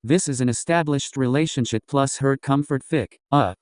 This is an established relationship plus hurt comfort fic.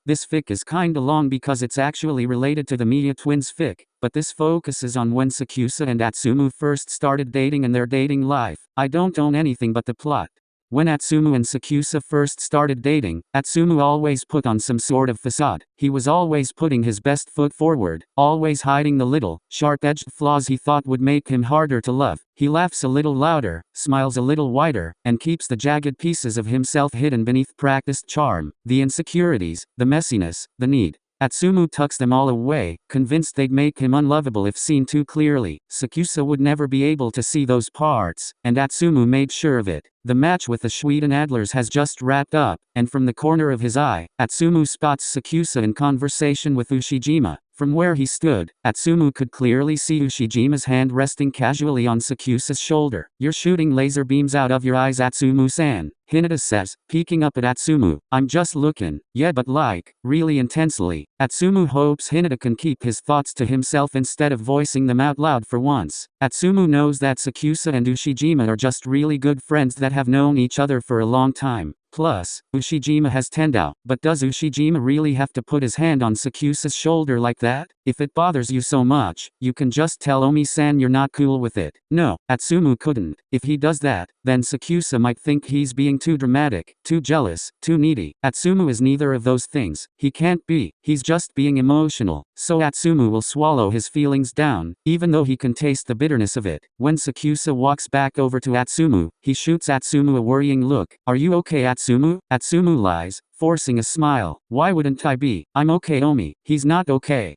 This fic is kinda long because it's actually related to the Miya Twins fic, but this focuses on when Sakusa and Atsumu first started dating and their dating life. I don't own anything but the plot. When Atsumu and Sakusa first started dating, Atsumu always put on some sort of facade. He was always putting his best foot forward, always hiding the little, sharp-edged flaws he thought would make him harder to love. He laughs a little louder, smiles a little wider, and keeps the jagged pieces of himself hidden beneath practiced charm, the insecurities, the messiness, the need. Atsumu tucks them all away, convinced they'd make him unlovable if seen too clearly. Sakusa would never be able to see those parts, and Atsumu made sure of it. The match with the Schweden Adlers has just wrapped up, and from the corner of his eye, Atsumu spots Sakusa in conversation with Ushijima. From where he stood, Atsumu could clearly see Ushijima's hand resting casually on Sakusa's shoulder. "You're shooting laser beams out of your eyes, Atsumu-san," Hinata says, peeking up at Atsumu. "I'm just looking." "Yeah, but like, really intensely." Atsumu hopes Hinata can keep his thoughts to himself instead of voicing them out loud for once. Atsumu knows that Sakusa and Ushijima are just really good friends that have known each other for a long time. Plus, Ushijima has Tendao, but does Ushijima really have to put his hand on Sakusa's shoulder like that? If it bothers you so much, you can just tell Omi-san you're not cool with it. No, Atsumu couldn't. If he does that, then Sakusa might think he's being too dramatic, too jealous, too needy. Atsumu is neither of those things. He can't be. He's just being emotional. So Atsumu will swallow his feelings down, even though he can taste the bitterness of it. When Sakusa walks back over to Atsumu, he shoots Atsumu a worrying look. "Are you okay, Atsumu?" Atsumu lies, forcing a smile. "Why wouldn't I be? I'm okay, Omi." He's not okay.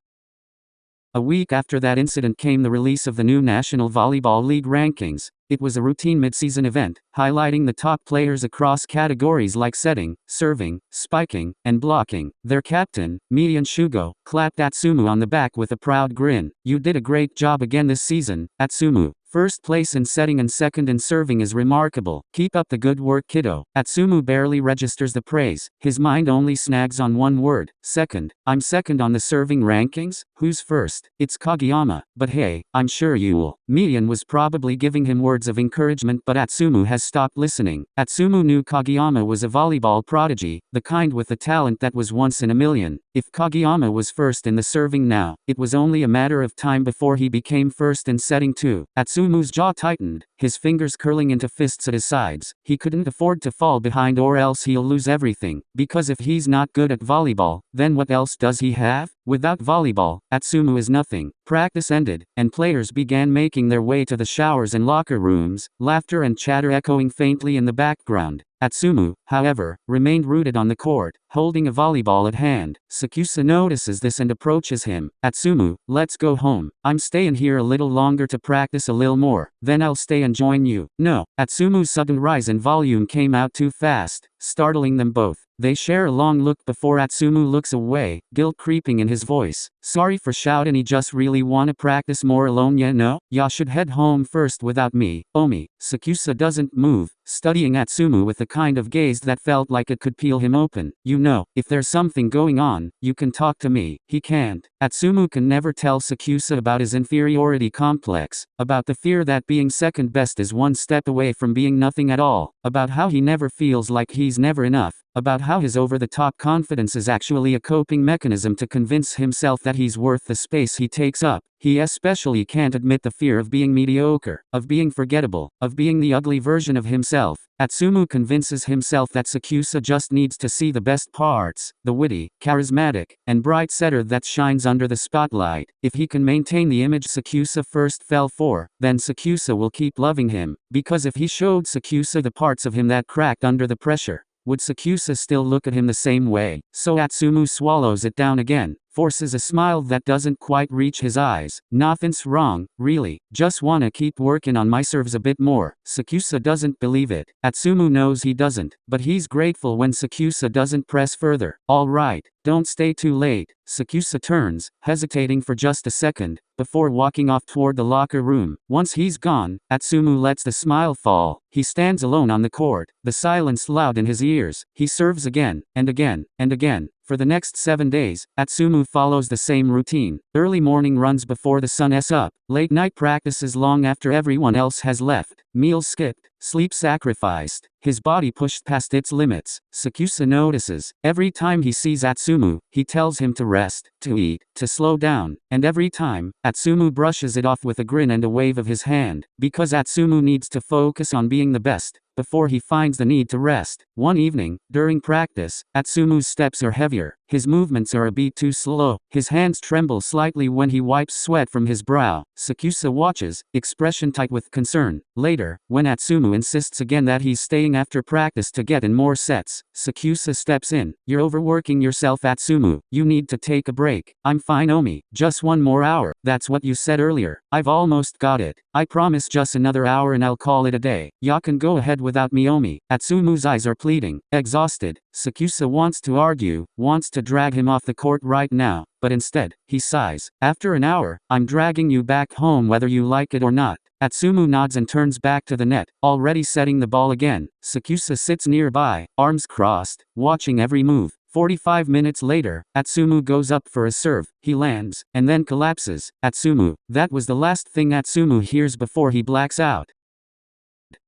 A week after that incident came the release of the new National Volleyball League rankings. It was a routine mid-season event, highlighting the top players across categories like setting, serving, spiking, and blocking. Their captain, Miya Shugo, clapped Atsumu on the back with a proud grin. "You did a great job again this season, Atsumu. First place in setting and second in serving is remarkable. Keep up the good work, kiddo." Atsumu barely registers the praise. His mind only snags on one word: second. "I'm second on the serving rankings? Who's first?" "It's Kageyama, but hey, I'm sure you'll." Miyan was probably giving him words of encouragement, but Atsumu has stopped listening. Atsumu knew Kageyama was a volleyball prodigy, the kind with the talent that was once in a million. If Kageyama was first in the serving now, it was only a matter of time before he became first in setting too. Atsumu's jaw tightened, his fingers curling into fists at his sides. He couldn't afford to fall behind or else he'll lose everything, because if he's not good at volleyball, then what else does he have? Without volleyball, Atsumu is nothing. Practice ended, and players began making their way to the showers and locker rooms, laughter and chatter echoing faintly in the background. Atsumu, however, remained rooted on the court, holding a volleyball at hand. Sakusa notices this and approaches him. "Atsumu, let's go home. I'm staying here a little longer to practice a little more, then I'll stay and join you." "No." Atsumu's sudden rise in volume came out too fast, startling them both. They share a long look before Atsumu looks away, guilt creeping in his voice. "Sorry for shouting, he just really wanna practice more alone, ya know? Ya should head home first without me, Omi." Sakusa doesn't move, studying Atsumu with a kind of gaze that felt like it could peel him open. "You know, if there's something going on, you can talk to me." He can't. Atsumu can never tell Sakusa about his inferiority complex, about the fear that being second best is one step away from being nothing at all, about how he never feels like he's never enough, about how his over-the-top confidence is actually a coping mechanism to convince himself that he's worth the space he takes up. He especially can't admit the fear of being mediocre, of being forgettable, of being the ugly version of himself. Atsumu convinces himself that Sakusa just needs to see the best parts, the witty, charismatic, and bright setter that shines under the spotlight. If he can maintain the image Sakusa first fell for, then Sakusa will keep loving him, because if he showed Sakusa the parts of him that cracked under the pressure, would Sakusa still look at him the same way? So Atsumu swallows it down again, forces a smile that doesn't quite reach his eyes. "Nothing's wrong, really. Just wanna keep working on my serves a bit more." Sakusa doesn't believe it. Atsumu knows he doesn't, but he's grateful when Sakusa doesn't press further. "All right, don't stay too late." Sakusa turns, hesitating for just a second, before walking off toward the locker room. Once he's gone, Atsumu lets the smile fall. He stands alone on the court, the silence loud in his ears. He serves again, and again, and again. For the next 7 days, Atsumu follows the same routine. Early morning runs before the sun is up, late night practices long after everyone else has left, Meals skipped, sleep sacrificed, his body pushed past its limits. Sakusa notices. Every time he sees Atsumu, he tells him to rest, to eat, to slow down, and every time, Atsumu brushes it off with a grin and a wave of his hand, because Atsumu needs to focus on being the best, before he finds the need to rest. One evening, during practice, Atsumu's steps are heavier, his movements are a bit too slow, his hands tremble slightly when he wipes sweat from his brow. Sakusa watches, expression tight with concern. Later, when Atsumu insists again that he's staying after practice to get in more sets, Sakusa steps in. You're overworking yourself, Atsumu. You need to take a break. I'm fine, Omi. Just one more hour. That's what you said earlier. I've almost got it. I promise, just another hour and I'll call it a day. Ya can go ahead without me, Omi. Atsumu's eyes are pleading. Exhausted, Sakusa wants to argue, wants to drag him off the court right now, but instead, he sighs. After an hour, I'm dragging you back home whether you like it or not. Atsumu nods and turns back to the net, already setting the ball again. Sakusa sits nearby, arms crossed, watching every move. 45 minutes later, Atsumu goes up for a serve. He lands, and then collapses. Atsumu. That was the last thing Atsumu hears before he blacks out.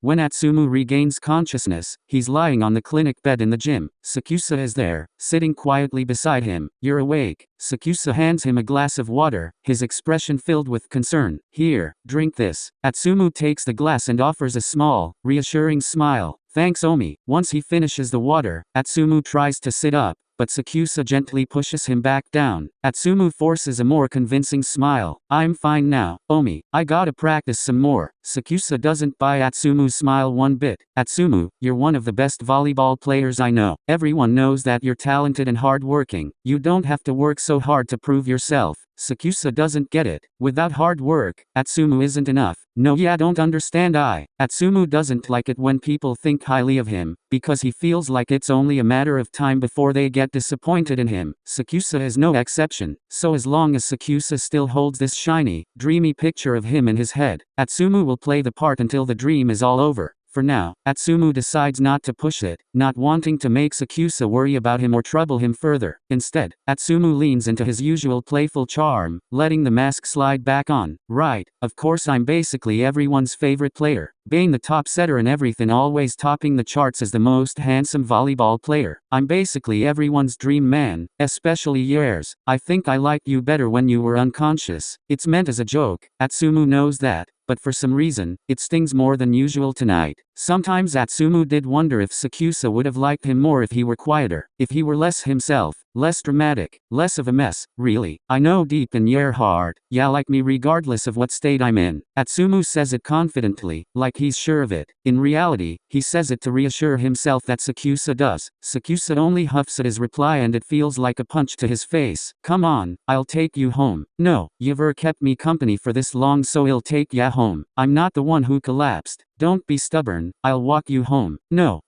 When Atsumu regains consciousness, he's lying on the clinic bed in the gym. Sakusa is there, sitting quietly beside him. You're awake. Sakusa hands him a glass of water, his expression filled with concern. Here, drink this. Atsumu takes the glass and offers a small, reassuring smile. Thanks, Omi. Once he finishes the water, Atsumu tries to sit up, but Sakusa gently pushes him back down. Atsumu forces a more convincing smile. I'm fine now, Omi. I gotta practice some more. Sakusa doesn't buy Atsumu's smile one bit. Atsumu, you're one of the best volleyball players I know. Everyone knows that you're talented and hardworking. You don't have to work so hard to prove yourself. Sakusa doesn't get it. Without hard work, Atsumu isn't enough. No, yeah, don't understand. Atsumu doesn't like it when people think highly of him, because he feels like it's only a matter of time before they get disappointed in him. Sakusa is no exception, so as long as Sakusa still holds this shiny, dreamy picture of him in his head, Atsumu will play the part until the dream is all over. For now, Atsumu decides not to push it, not wanting to make Sakusa worry about him or trouble him further. Instead, Atsumu leans into his usual playful charm, letting the mask slide back on. Right, of course I'm basically everyone's favorite player. Being the top setter and everything, always topping the charts as the most handsome volleyball player. I'm basically everyone's dream man, especially yours. I think I liked you better when you were unconscious. It's meant as a joke. Atsumu knows that, but for some reason, it stings more than usual tonight. Sometimes Atsumu did wonder if Sakusa would have liked him more if he were quieter, if he were less himself, less dramatic, less of a mess. Really, I know deep in your heart, ya like me regardless of what state I'm in. Atsumu says it confidently, like he's sure of it. In reality, he says it to reassure himself that Sakusa does. Sakusa only huffs at his reply and it feels like a punch to his face. Come on, I'll take you home. No, you've kept me company for this long, so I'll take ya home. I'm not the one who collapsed. Don't be stubborn, I'll walk you home. No,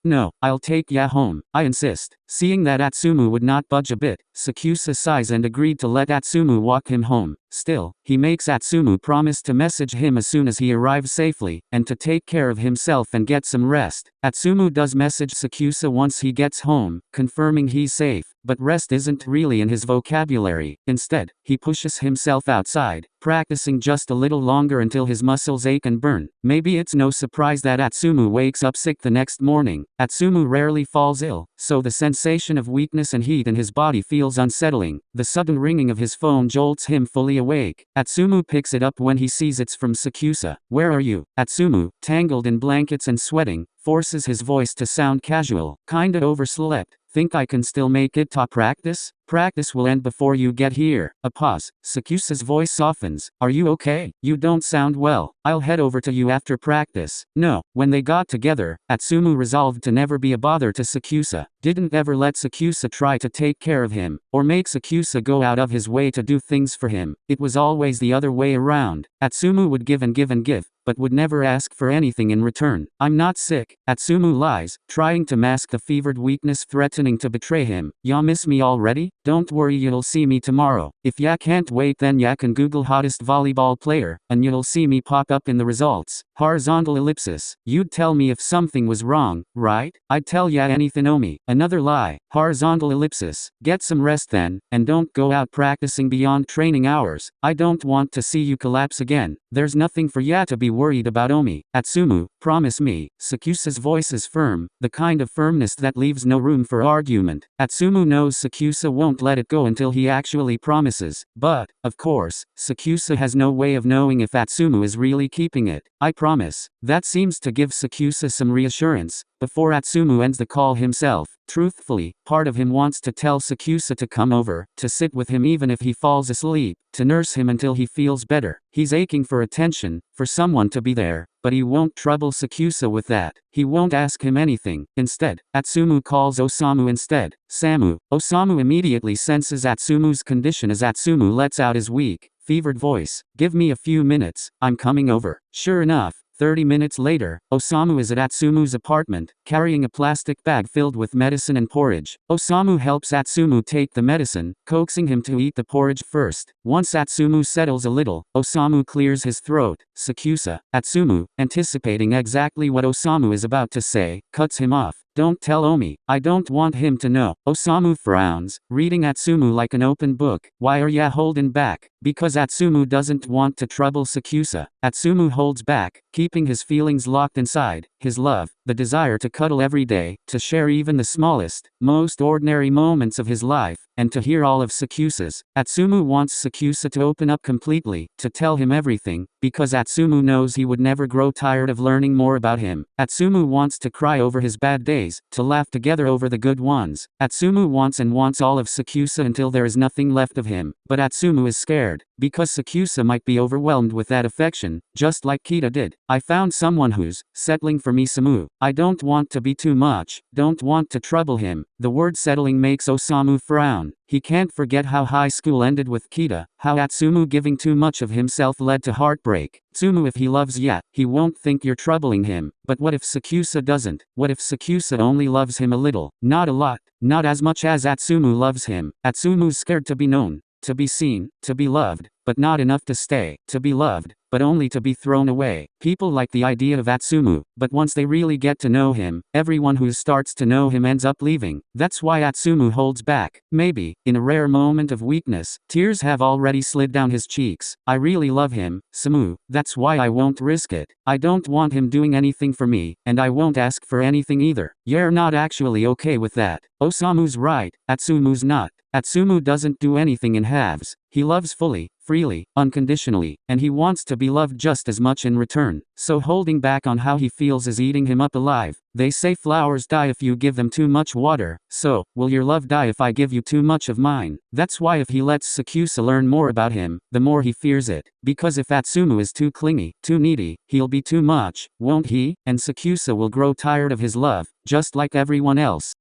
I'll take ya home, I insist. Seeing that Atsumu would not budge a bit, Sakusa sighs and agreed to let Atsumu walk him home. Still, he makes Atsumu promise to message him as soon as he arrives safely, and to take care of himself and get some rest. Atsumu does message Sakusa once he gets home, confirming he's safe, but rest isn't really in his vocabulary. Instead, he pushes himself outside, practicing just a little longer until his muscles ache and burn. Maybe it's no surprise that Atsumu wakes up sick the next morning. Atsumu rarely falls ill, so the sensation of weakness and heat in his body feels unsettling. The sudden ringing of his phone jolts him fully awake. Atsumu picks it up when he sees it's from Sakusa. Where are you? Atsumu, tangled in blankets and sweating, forces his voice to sound casual. Kinda overslept. Think I can still make it to practice? Practice will end before you get here. A pause. Sakusa's voice softens. Are you okay? You don't sound well. I'll head over to you after practice. No. When they got together, Atsumu resolved to never be a bother to Sakusa. Didn't ever let Sakusa try to take care of him, or make Sakusa go out of his way to do things for him. It was always the other way around. Atsumu would give and give and give, but would never ask for anything in return. I'm not sick. Atsumu lies, trying to mask the fevered weakness threatening to betray him. Ya miss me already? Don't worry, you'll see me tomorrow. If ya can't wait, then ya can Google hottest volleyball player, and you'll see me pop up in the results. Horizontal ellipsis. You'd tell me if something was wrong, right? I'd tell ya anything, Omi. Another lie. Horizontal ellipsis. Get some rest then, and don't go out practicing beyond training hours. I don't want to see you collapse again. There's nothing for ya to be worried about, Omi. Atsumu, promise me. Sakusa's voice is firm, the kind of firmness that leaves no room for argument. Atsumu knows Sakusa won't let it go until he actually promises, but, of course, Sakusa has no way of knowing if Atsumu is really keeping it. I promise. That seems to give Sakusa some reassurance. Before Atsumu ends the call himself, truthfully, part of him wants to tell Sakusa to come over, to sit with him even if he falls asleep, to nurse him until he feels better. He's aching for attention, for someone to be there, but he won't trouble Sakusa with that. He won't ask him anything. Instead, Atsumu calls Osamu instead. Samu. Osamu immediately senses Atsumu's condition as Atsumu lets out his weak, fevered voice. Give me a few minutes, I'm coming over. Sure enough, 30 minutes later, Osamu is at Atsumu's apartment, carrying a plastic bag filled with medicine and porridge. Osamu helps Atsumu take the medicine, coaxing him to eat the porridge first. Once Atsumu settles a little, Osamu clears his throat. Sakusa. Atsumu, anticipating exactly what Osamu is about to say, cuts him off. Don't tell Omi. I don't want him to know. Osamu frowns, reading Atsumu like an open book. Why are ya holding back? Because Atsumu doesn't want to trouble Sakusa. Atsumu holds back, keeping his feelings locked inside. His love, the desire to cuddle every day, to share even the smallest, most ordinary moments of his life, and to hear all of Sakusa's. Atsumu wants Sakusa to open up completely, to tell him everything, because Atsumu knows he would never grow tired of learning more about him. Atsumu wants to cry over his bad days, to laugh together over the good ones. Atsumu wants and wants all of Sakusa until there is nothing left of him. But Atsumu is scared, because Sakusa might be overwhelmed with that affection, just like Kita did. I found someone who's settling for me, Samu. I don't want to be too much, don't want to trouble him. The word settling makes Osamu frown. He can't forget how high school ended with Kita, how Atsumu giving too much of himself led to heartbreak. Atsumu, if he loves ya, he won't think you're troubling him. But what if Sakusa doesn't? What if Sakusa only loves him a little? Not a lot. Not as much as Atsumu loves him. Atsumu's scared to be known, to be seen, to be loved, but not enough to stay, to be loved, but only to be thrown away. People like the idea of Atsumu, but once they really get to know him, everyone who starts to know him ends up leaving. That's why Atsumu holds back. Maybe, in a rare moment of weakness, tears have already slid down his cheeks. I really love him, Samu, that's why I won't risk it. I don't want him doing anything for me, and I won't ask for anything either. You're not actually okay with that. Osamu's right, Atsumu's not. Atsumu doesn't do anything in halves. He loves fully, freely, unconditionally, and he wants to be loved just as much in return. So holding back on how he feels is eating him up alive. They say flowers die if you give them too much water, so, will your love die if I give you too much of mine? That's why if he lets Sakusa learn more about him, the more he fears it. Because if Atsumu is too clingy, too needy, he'll be too much, won't he? And Sakusa will grow tired of his love, just like everyone else.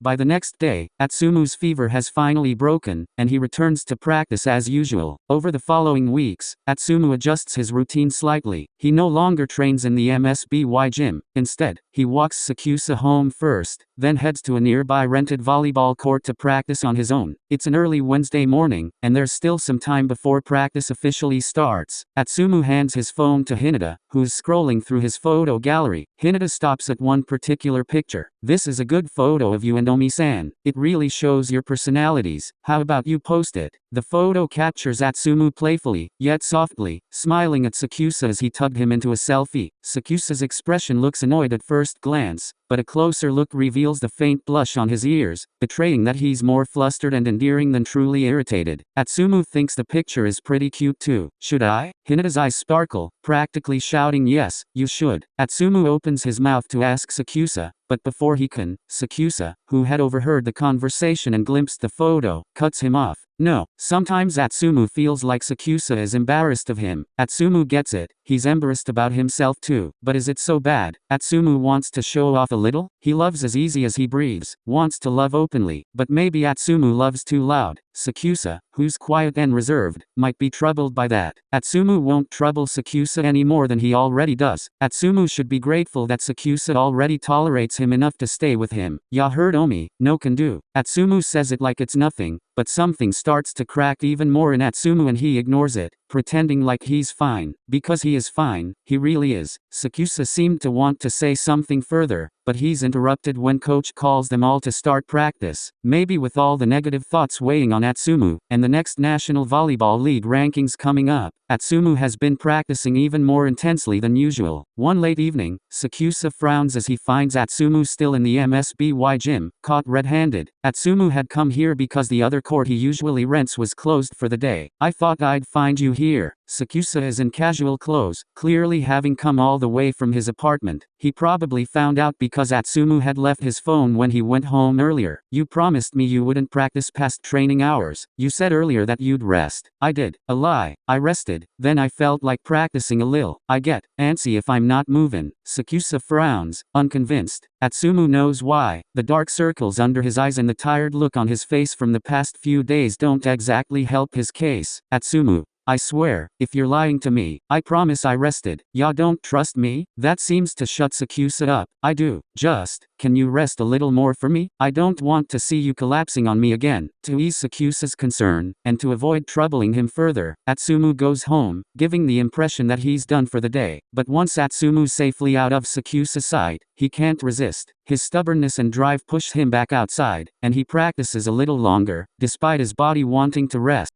By the next day, Atsumu's fever has finally broken, and he returns to practice as usual. Over the following weeks, Atsumu adjusts his routine slightly. He no longer trains in the MSBY gym. Instead, he walks Sakusa home first, then heads to a nearby rented volleyball court to practice on his own. It's an early Wednesday morning, and there's still some time before practice officially starts. Atsumu hands his phone to Hinata, who's scrolling through his photo gallery. Hinata stops at one particular picture. This is a good photo of you and Omi-san. It really shows your personalities. How about you post it? The photo captures Atsumu playfully, yet softly, smiling at Sakusa as he tugged him into a selfie. Sakusa's expression looks annoyed at first glance, but a closer look reveals the faint blush on his ears, betraying that he's more flustered and endearing than truly irritated. Atsumu thinks the picture is pretty cute too. Should I? Hinata's eyes sparkle, practically shouting yes, you should. Atsumu opens his mouth to ask Sakusa, but before he can, Sakusa, who had overheard the conversation and glimpsed the photo, cuts him off. No, sometimes Atsumu feels like Sakusa is embarrassed of him. Atsumu gets it, he's embarrassed about himself too. But is it so bad? Atsumu wants to show off a little? He loves as easy as he breathes, wants to love openly, but maybe Atsumu loves too loud. Sakusa, who's quiet and reserved, might be troubled by that. Atsumu won't trouble Sakusa any more than he already does. Atsumu should be grateful that Sakusa already tolerates him enough to stay with him. Ya heard Omi, no can do. Atsumu says it like it's nothing, but something starts to crack even more in Atsumu and he ignores it, pretending like he's fine. Because he is fine, he really is. Sakusa seemed to want to say something further, but he's interrupted when coach calls them all to start practice. Maybe with all the negative thoughts weighing on Atsumu, and the next National Volleyball League rankings coming up, Atsumu has been practicing even more intensely than usual. One late evening, Sakusa frowns as he finds Atsumu still in the MSBY gym, caught red-handed. Atsumu had come here because the other court he usually rents was closed for the day. I thought I'd find you here. Sakusa is in casual clothes, clearly having come all the way from his apartment. He probably found out because Atsumu had left his phone when he went home earlier. You promised me you wouldn't practice past training hours. You said earlier that you'd rest. I did. A lie. I rested. Then I felt like practicing a lil. I get antsy if I'm not moving. Sakusa frowns, unconvinced. Atsumu knows why. The dark circles under his eyes and the tired look on his face from the past few days don't exactly help his case. Atsumu, I swear, if you're lying to me, I promise I rested. Ya don't trust me? That seems to shut Sakusa up. I do. Just, can you rest a little more for me? I don't want to see you collapsing on me again. To ease Sakusa's concern, and to avoid troubling him further, Atsumu goes home, giving the impression that he's done for the day. But once Atsumu's safely out of Sakusa's sight, he can't resist. His stubbornness and drive push him back outside, and he practices a little longer, despite his body wanting to rest.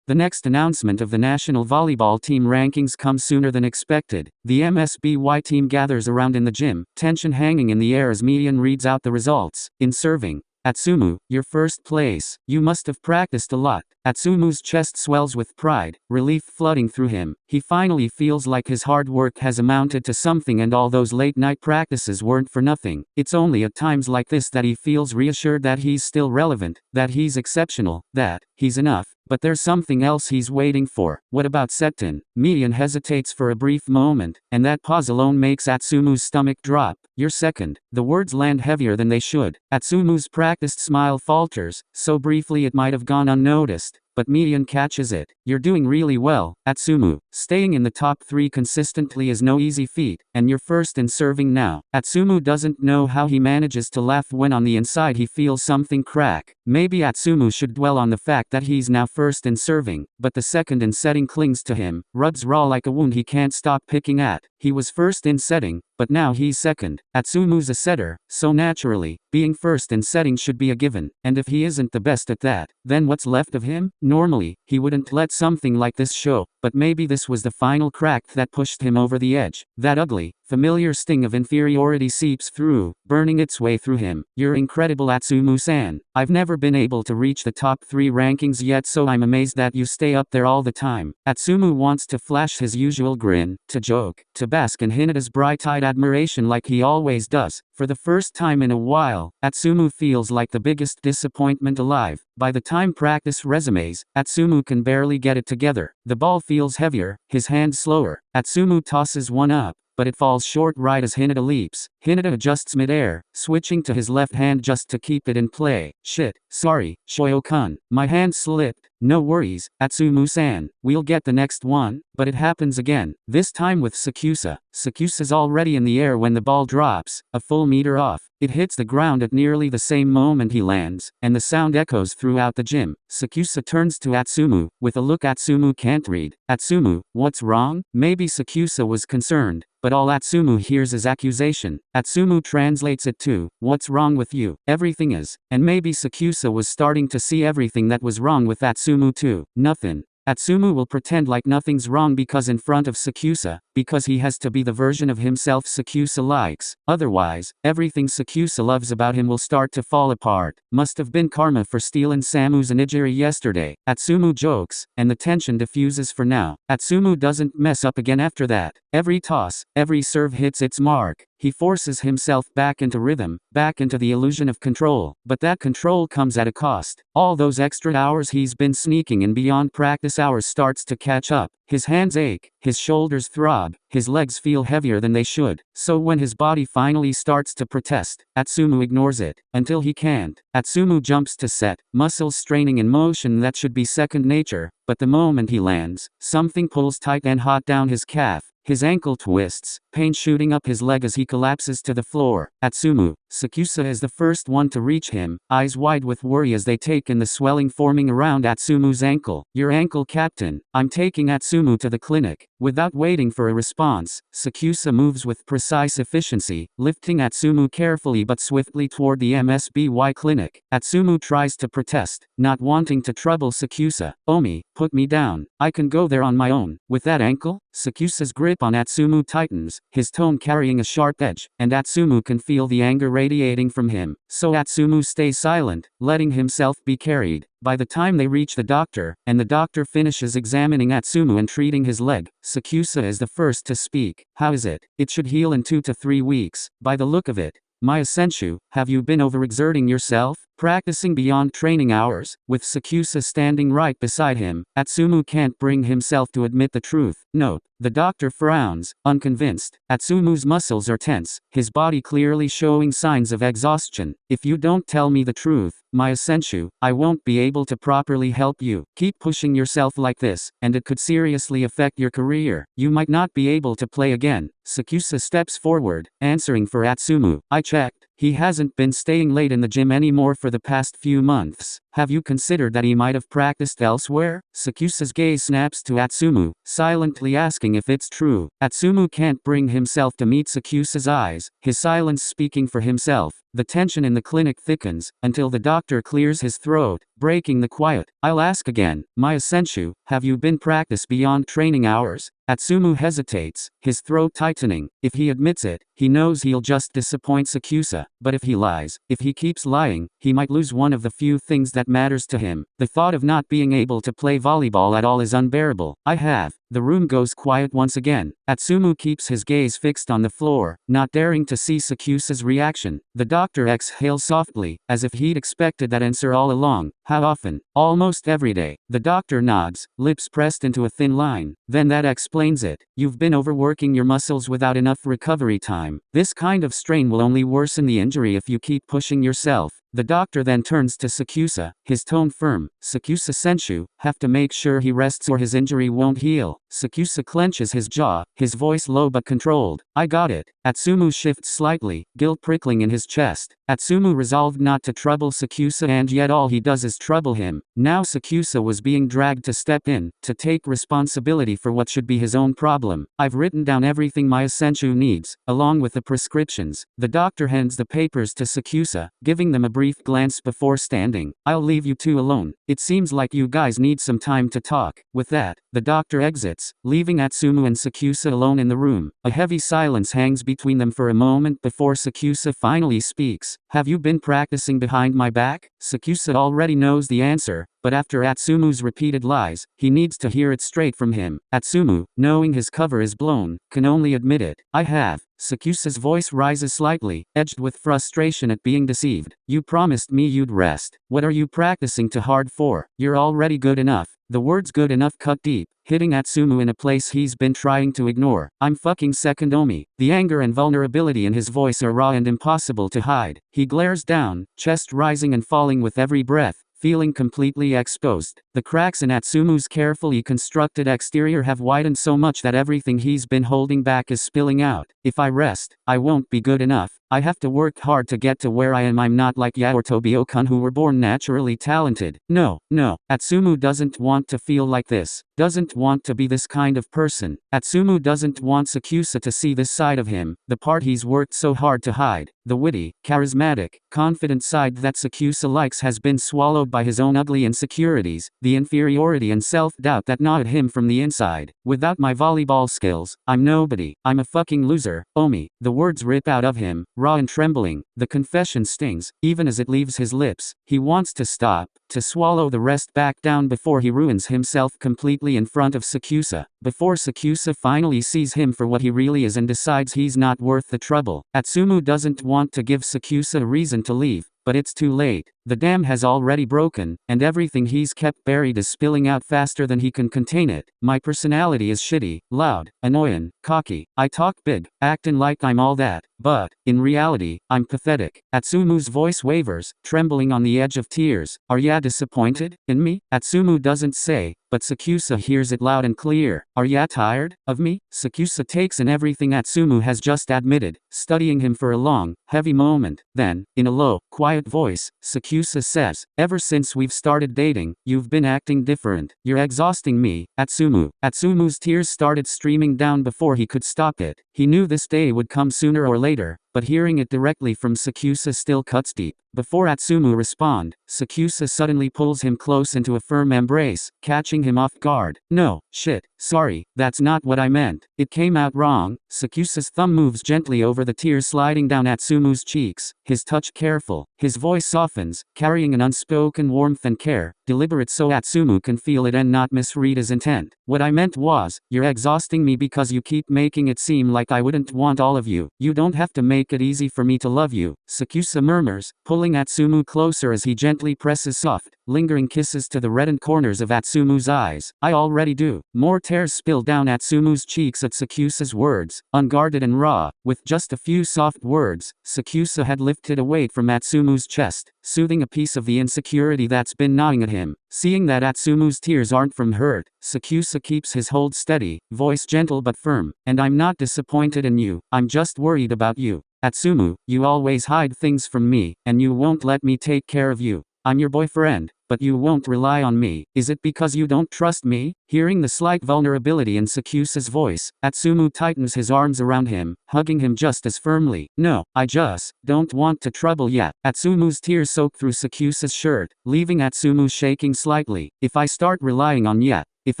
The next announcement of the national volleyball team rankings comes sooner than expected. The MSBY team gathers around in the gym, tension hanging in the air as Miya reads out the results. In serving, Atsumu, your first place. You must have practiced a lot. Atsumu's chest swells with pride, relief flooding through him. He finally feels like his hard work has amounted to something and all those late-night practices weren't for nothing. It's only at times like this that he feels reassured that he's still relevant, that he's exceptional, that he's enough. But there's something else he's waiting for. What about Sekton? Miya hesitates for a brief moment, and that pause alone makes Atsumu's stomach drop. You're second. The words land heavier than they should. Atsumu's practiced smile falters, so briefly it might have gone unnoticed. But Miya catches it. You're doing really well, Atsumu. Staying in the top 3 consistently is no easy feat, and you're first in serving now. Atsumu doesn't know how he manages to laugh when on the inside he feels something crack. Maybe Atsumu should dwell on the fact that he's now first in serving, but the second in setting clings to him, rubs raw like a wound he can't stop picking at. He was first in setting, but now he's second. Atsumu's a setter, so naturally, being first in setting should be a given, and if he isn't the best at that, then what's left of him? Normally, he wouldn't let something like this show, but maybe this was the final crack that pushed him over the edge. That ugly, familiar sting of inferiority seeps through, burning its way through him. You're incredible, Atsumu-san. I've never been able to reach the top 3 rankings yet, so I'm amazed that you stay up there all the time. Atsumu wants to flash his usual grin, to joke, to bask in Hinata's bright-eyed admiration like he always does. For the first time in a while, Atsumu feels like the biggest disappointment alive. By the time practice resumes, Atsumu can barely get it together. The ball feels heavier, his hand slower. Atsumu tosses one up, but it falls short right as Hinata leaps. Hinata adjusts mid-air, switching to his left hand just to keep it in play. Shit, sorry, Shoyo-kun. My hand slipped. No worries, Atsumu-san. We'll get the next one. But it happens again, this time with Sakusa. Sakusa's already in the air when the ball drops, a full meter off. It hits the ground at nearly the same moment he lands, and the sound echoes throughout the gym. Sakusa turns to Atsumu, with a look Atsumu can't read. Atsumu, what's wrong? Maybe Sakusa was concerned, but all Atsumu hears is accusation. Atsumu translates it to, what's wrong with you? Everything is. And maybe Sakusa was starting to see everything that was wrong with Atsumu too. Nothing. Atsumu will pretend like nothing's wrong because in front of Sakusa, because he has to be the version of himself Sakusa likes. Otherwise, everything Sakusa loves about him will start to fall apart. Must have been karma for stealing Samu's onigiri yesterday. Atsumu jokes, and the tension diffuses for now. Atsumu doesn't mess up again after that. Every toss, every serve hits its mark. He forces himself back into rhythm, back into the illusion of control. But that control comes at a cost. All those extra hours he's been sneaking in beyond practice hours starts to catch up. His hands ache, his shoulders throb, his legs feel heavier than they should. So when his body finally starts to protest, Atsumu ignores it, until he can't. Atsumu jumps to set, muscles straining in motion that should be second nature, but the moment he lands, something pulls tight and hot down his calf. His ankle twists, pain shooting up his leg as he collapses to the floor. Atsumu, Sakusa is the first one to reach him, eyes wide with worry as they take in the swelling forming around Atsumu's ankle. Your ankle, Captain. I'm taking Atsumu to the clinic. Without waiting for a response, Sakusa moves with precise efficiency, lifting Atsumu carefully but swiftly toward the MSBY clinic. Atsumu tries to protest, not wanting to trouble Sakusa. Omi, put me down. I can go there on my own. With that ankle? Sakusa's grip on Atsumu tightens, his tone carrying a sharp edge, and Atsumu can feel the anger radiating from him. So Atsumu stays silent, letting himself be carried. By the time they reach the doctor, and the doctor finishes examining Atsumu and treating his leg, Sakusa is the first to speak. How is it? It should heal in 2 to 3 weeks. By the look of it. Miya-senshu, have you been overexerting yourself? Practicing beyond training hours? With Sakusa standing right beside him, Atsumu can't bring himself to admit the truth. Note, the doctor frowns, unconvinced. Atsumu's muscles are tense, his body clearly showing signs of exhaustion. If you don't tell me the truth, Miya-senshu, I won't be able to properly help you. Keep pushing yourself like this, and it could seriously affect your career. You might not be able to play again. Sakusa steps forward, answering for Atsumu. I checked. He hasn't been staying late in the gym anymore for the past few months. Have you considered that he might have practiced elsewhere? Sakusa's gaze snaps to Atsumu, silently asking if it's true. Atsumu can't bring himself to meet Sakusa's eyes, his silence speaking for himself. The tension in the clinic thickens, until the doctor clears his throat, breaking the quiet. I'll ask again, Miya-senshu, have you been practice beyond training hours? Atsumu hesitates, his throat tightening. If he admits it, he knows he'll just disappoint Sakusa. But if he lies, if he keeps lying, he might lose one of the few things that matters to him. The thought of not being able to play volleyball at all is unbearable. I have. The room goes quiet once again. Atsumu keeps his gaze fixed on the floor, not daring to see Sakusa's reaction. The doctor exhales softly, as if he'd expected that answer all along. How often? Almost every day. The doctor nods, lips pressed into a thin line. Then that explains it. You've been overworking your muscles without enough recovery time. This kind of strain will only worsen the injury if you keep pushing yourself. The doctor then turns to Sakusa, his tone firm. Sakusa-senshu, have to make sure he rests or his injury won't heal. Sakusa clenches his jaw, his voice low but controlled. I got it. Atsumu shifts slightly, guilt prickling in his chest. Atsumu resolved not to trouble Sakusa, and yet all he does is trouble him. Now Sakusa was being dragged to step in, to take responsibility for what should be his own problem. I've written down everything Miya-senshu needs, along with the prescriptions. The doctor hands the papers to Sakusa, giving them a brief glance before standing. I'll leave you two alone. It seems like you guys need some time to talk. With that, the doctor exits, leaving Atsumu and Sakusa alone in the room. A heavy silence hangs between them for a moment before Sakusa finally speaks. Have you been practicing behind my back? Sakusa already knows the answer, but after Atsumu's repeated lies, he needs to hear it straight from him. Atsumu, knowing his cover is blown, can only admit it. I have. Sakusa's voice rises slightly, edged with frustration at being deceived. You promised me you'd rest. What are you practicing too hard for? You're already good enough. The words good enough cut deep, hitting Atsumu in a place he's been trying to ignore. I'm fucking second Omi. The anger and vulnerability in his voice are raw and impossible to hide. He glares down, chest rising and falling with every breath, feeling completely exposed. The cracks in Atsumu's carefully constructed exterior have widened so much that everything he's been holding back is spilling out. If I rest, I won't be good enough. I have to work hard to get to where I am. I'm not like Ya or Tobio-kun who were born naturally talented. No. Atsumu doesn't want to feel like this. Doesn't want to be this kind of person. Atsumu doesn't want Sakusa to see this side of him, the part he's worked so hard to hide. The witty, charismatic, confident side that Sakusa likes has been swallowed by his own ugly insecurities, the inferiority and self-doubt that gnaw at him from the inside. Without my volleyball skills, I'm nobody. I'm a fucking loser. Omi. The words rip out of him, raw and trembling. The confession stings, even as it leaves his lips. He wants to stop, to swallow the rest back down before he ruins himself completely in front of Sakusa. Before Sakusa finally sees him for what he really is and decides he's not worth the trouble, Atsumu doesn't want to give Sakusa a reason to leave. But it's too late. The dam has already broken, and everything he's kept buried is spilling out faster than he can contain it. My personality is shitty, loud, annoying, cocky. I talk big, acting like I'm all that. But, in reality, I'm pathetic. Atsumu's voice wavers, trembling on the edge of tears. Are ya disappointed in me? Atsumu doesn't say, but Sakusa hears it loud and clear. Are ya tired of me? Sakusa takes in everything Atsumu has just admitted, studying him for a long, heavy moment. Then, in a low, quiet voice, Sakusa says, ever since we've started dating, you've been acting different. You're exhausting me, Atsumu. Atsumu's tears started streaming down before he could stop it. He knew this day would come sooner or later, but hearing it directly from Sakusa still cuts deep. Before Atsumu responds, Sakusa suddenly pulls him close into a firm embrace, catching him off guard. No, shit, sorry, that's not what I meant. It came out wrong. Sakusa's thumb moves gently over the tears sliding down Atsumu's cheeks, his touch careful. His voice softens, carrying an unspoken warmth and care, deliberate so Atsumu can feel it and not misread his intent. What I meant was, you're exhausting me because you keep making it seem like I wouldn't want all of you. You don't have to make it easy for me to love you, Sakusa murmurs, pulling Atsumu closer as he gently presses soft, lingering kisses to the reddened corners of Atsumu's eyes. I already do. More tears spill down Atsumu's cheeks at Sakusa's words, unguarded and raw. With just a few soft words, Sakusa had lifted a weight from Atsumu's chest, soothing a piece of the insecurity that's been gnawing at him. Seeing that Atsumu's tears aren't from hurt, Sakusa keeps his hold steady, voice gentle but firm. And I'm not disappointed in you, I'm just worried about you. Atsumu, you always hide things from me, and you won't let me take care of you. I'm your boyfriend, but you won't rely on me. Is it because you don't trust me? Hearing the slight vulnerability in Sakusa's voice, Atsumu tightens his arms around him, hugging him just as firmly. No, I just don't want to trouble ya. Atsumu's tears soak through Sakusa's shirt, leaving Atsumu shaking slightly. If I start relying on ya, if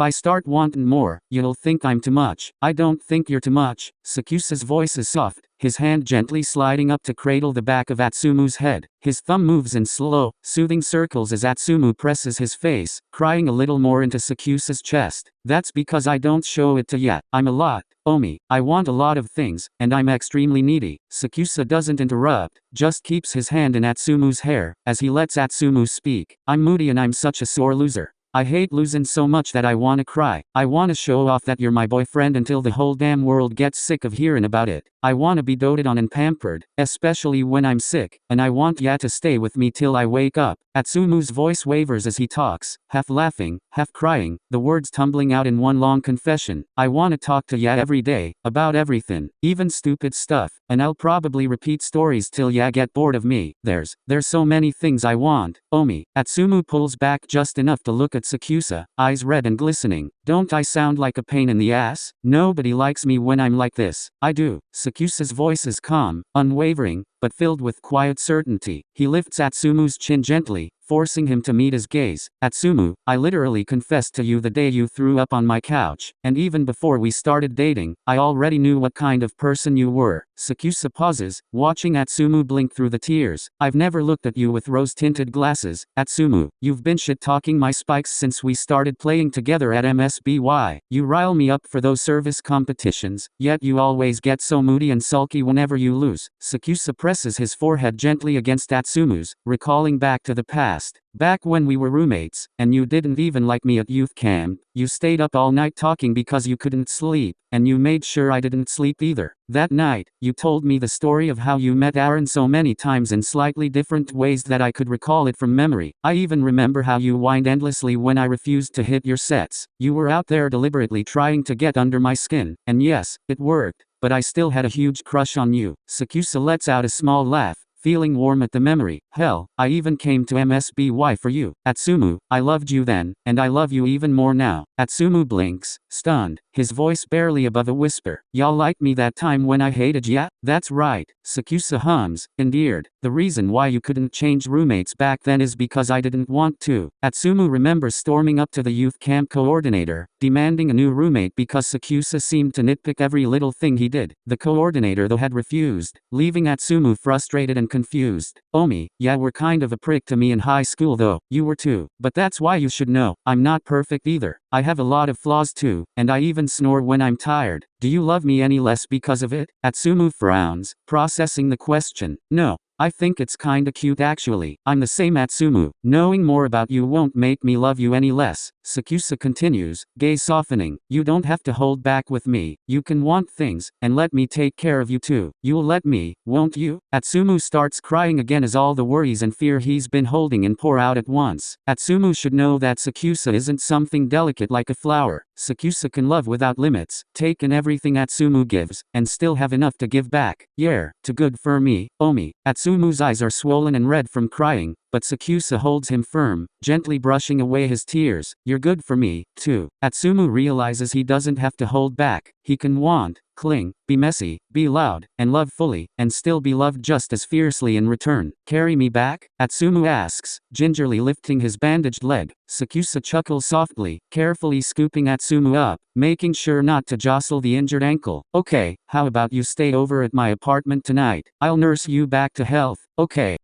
I start wanting more, you'll think I'm too much. I don't think you're too much. Sakusa's voice is soft, his hand gently sliding up to cradle the back of Atsumu's head. His thumb moves in slow, soothing circles as Atsumu presses his face, crying a little more into Sakusa's chest. That's because I don't show it to ya. I'm a lot, Omi. I want a lot of things, and I'm extremely needy. Sakusa doesn't interrupt, just keeps his hand in Atsumu's hair, as he lets Atsumu speak. I'm moody and I'm such a sore loser. I hate losing so much that I wanna cry. I wanna show off that you're my boyfriend until the whole damn world gets sick of hearing about it. I wanna be doted on and pampered, especially when I'm sick, and I want ya to stay with me till I wake up. Atsumu's voice wavers as he talks, half laughing, half crying, the words tumbling out in one long confession. I wanna talk to ya every day, about everything, even stupid stuff, and I'll probably repeat stories till ya get bored of me. There's so many things I want, Omi. Atsumu pulls back just enough to look at Sakusa, eyes red and glistening. Don't I sound like a pain in the ass? Nobody likes me when I'm like this. I do. Sakusa's voice is calm, unwavering, but filled with quiet certainty. He lifts Atsumu's chin gently, forcing him to meet his gaze. Atsumu, I literally confessed to you the day you threw up on my couch, and even before we started dating, I already knew what kind of person you were. Sakusa pauses, watching Atsumu blink through the tears. I've never looked at you with rose-tinted glasses, Atsumu. You've been shit-talking my spikes since we started playing together at MSBY. You rile me up for those service competitions, yet you always get so moody and sulky whenever you lose. Sakusa presses his forehead gently against Atsumu's, recalling back to the past. Back when we were roommates, and you didn't even like me at youth camp. You stayed up all night talking because you couldn't sleep, and you made sure I didn't sleep either. That night, you told me the story of how you met Aaron so many times in slightly different ways that I could recall it from memory. I even remember how you whined endlessly when I refused to hit your sets. You were out there deliberately trying to get under my skin, and yes, it worked, but I still had a huge crush on you. Sakusa lets out a small laugh, feeling warm at the memory. Hell, I even came to MSBY for you. Atsumu, I loved you then, and I love you even more now. Atsumu blinks, stunned, his voice barely above a whisper. Y'all liked me that time when I hated ya? That's right. Sakusa hums, endeared. The reason why you couldn't change roommates back then is because I didn't want to. Atsumu remembers storming up to the youth camp coordinator, demanding a new roommate because Sakusa seemed to nitpick every little thing he did. The coordinator though had refused, leaving Atsumu frustrated and confused. Omi, yeah, were kind of a prick to me in high school though, you were too. But that's why you should know, I'm not perfect either. I have a lot of flaws too, and I even snore when I'm tired. Do you love me any less because of it? Atsumu frowns, processing the question. No. I think it's kinda cute actually. I'm the same Atsumu. Knowing more about you won't make me love you any less. Sakusa continues, gaze softening. You don't have to hold back with me. You can want things, and let me take care of you too. You'll let me, won't you? Atsumu starts crying again as all the worries and fear he's been holding in pour out at once. Atsumu should know that Sakusa isn't something delicate like a flower. Sakusa can love without limits, take in everything Atsumu gives, and still have enough to give back. Yeah, too good for me, Omi. Atsumu's eyes are swollen and red from crying, but Sakusa holds him firm, gently brushing away his tears. You're good for me, too. Atsumu realizes he doesn't have to hold back. He can want, cling, be messy, be loud, and love fully, and still be loved just as fiercely in return. Carry me back? Atsumu asks, gingerly lifting his bandaged leg. Sakusa chuckles softly, carefully scooping Atsumu up, making sure not to jostle the injured ankle. Okay, how about you stay over at my apartment tonight? I'll nurse you back to health. Okay.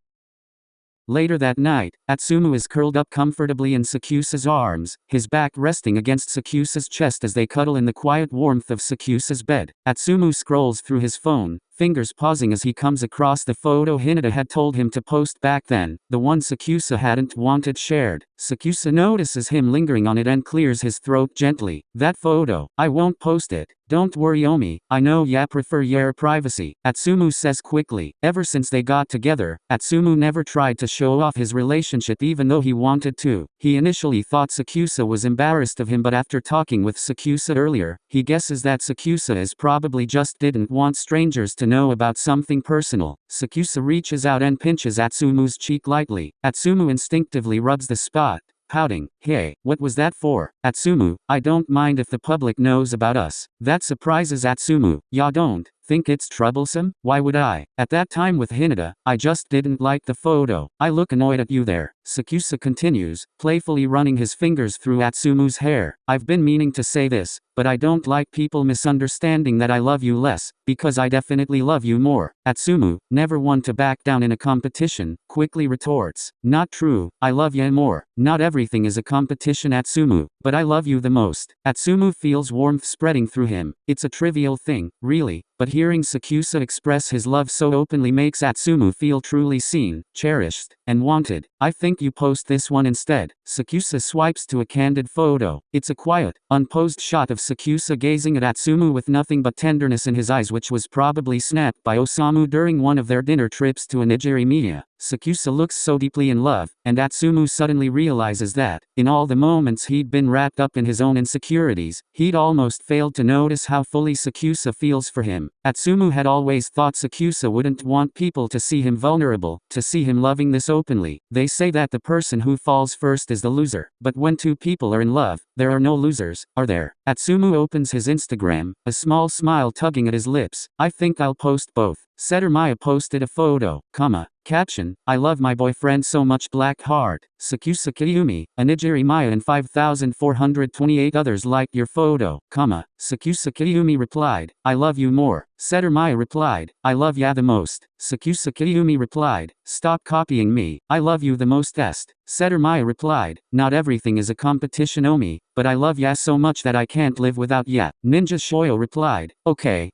Later that night, Atsumu is curled up comfortably in Sakusa's arms, his back resting against Sakusa's chest as they cuddle in the quiet warmth of Sakusa's bed. Atsumu scrolls through his phone, fingers pausing as he comes across the photo Hinata had told him to post back then, the one Sakusa hadn't wanted shared. Sakusa notices him lingering on it and clears his throat gently. That photo, I won't post it. Don't worry Omi, I know ya prefer your privacy, Atsumu says quickly. Ever since they got together, Atsumu never tried to show off his relationship even though he wanted to. He initially thought Sakusa was embarrassed of him, but after talking with Sakusa earlier, he guesses that Sakusa is probably just didn't want strangers to know about something personal. Sakusa reaches out and pinches Atsumu's cheek lightly. Atsumu instinctively rubs the spot, pouting. Hey, what was that for? Atsumu, I don't mind if the public knows about us. That surprises Atsumu. Ya don't think it's troublesome? Why would I? At that time with Hinata, I just didn't like the photo. I look annoyed at you there. Sakusa continues, playfully running his fingers through Atsumu's hair. I've been meaning to say this, but I don't like people misunderstanding that I love you less, because I definitely love you more. Atsumu, never one to back down in a competition, quickly retorts. Not true, I love you more. Not everything is a competition Atsumu, but I love you the most. Atsumu feels warmth spreading through him. It's a trivial thing, really, but hearing Sakusa express his love so openly makes Atsumu feel truly seen, cherished, and wanted. I think you post this one instead. Sakusa swipes to a candid photo. It's a quiet, unposed shot of Sakusa gazing at Atsumu with nothing but tenderness in his eyes, which was probably snapped by Osamu during one of their dinner trips to Onigiri Miya. Sakusa looks so deeply in love, and Atsumu suddenly realizes that, in all the moments he'd been wrapped up in his own insecurities, he'd almost failed to notice how fully Sakusa feels for him. Atsumu had always thought Sakusa wouldn't want people to see him vulnerable, to see him loving this openly. They say that the person who falls first is the loser, but when two people are in love, there are no losers, are there? Atsumu opens his Instagram, a small smile tugging at his lips. I think I'll post both. Setter Miya posted a photo, caption, I love my boyfriend so much black heart. Sakusa Kiyumi, Onigiri Miya and 5,428 others liked your photo, Sakusa Kiyumi replied, I love you more. Setter Miya replied, I love ya the most. Sakusa Kiyumi replied, stop copying me, I love you the most est. Setter Miya replied, not everything is a competition Omi, but I love ya so much that I can't live without ya. Ninja Shoyo replied, okay,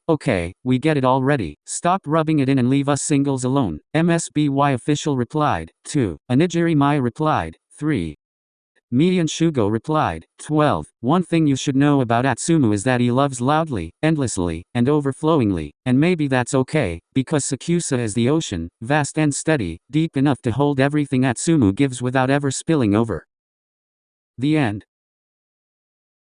we get it already. Stop rubbing it in and leave us singles alone. MSBY official replied, 2. Onigiri Miya replied, 3. Me and Shugo replied, 12. One thing you should know about Atsumu is that he loves loudly, endlessly, and overflowingly, and maybe that's okay, because Sakusa is the ocean, vast and steady, deep enough to hold everything Atsumu gives without ever spilling over. The end.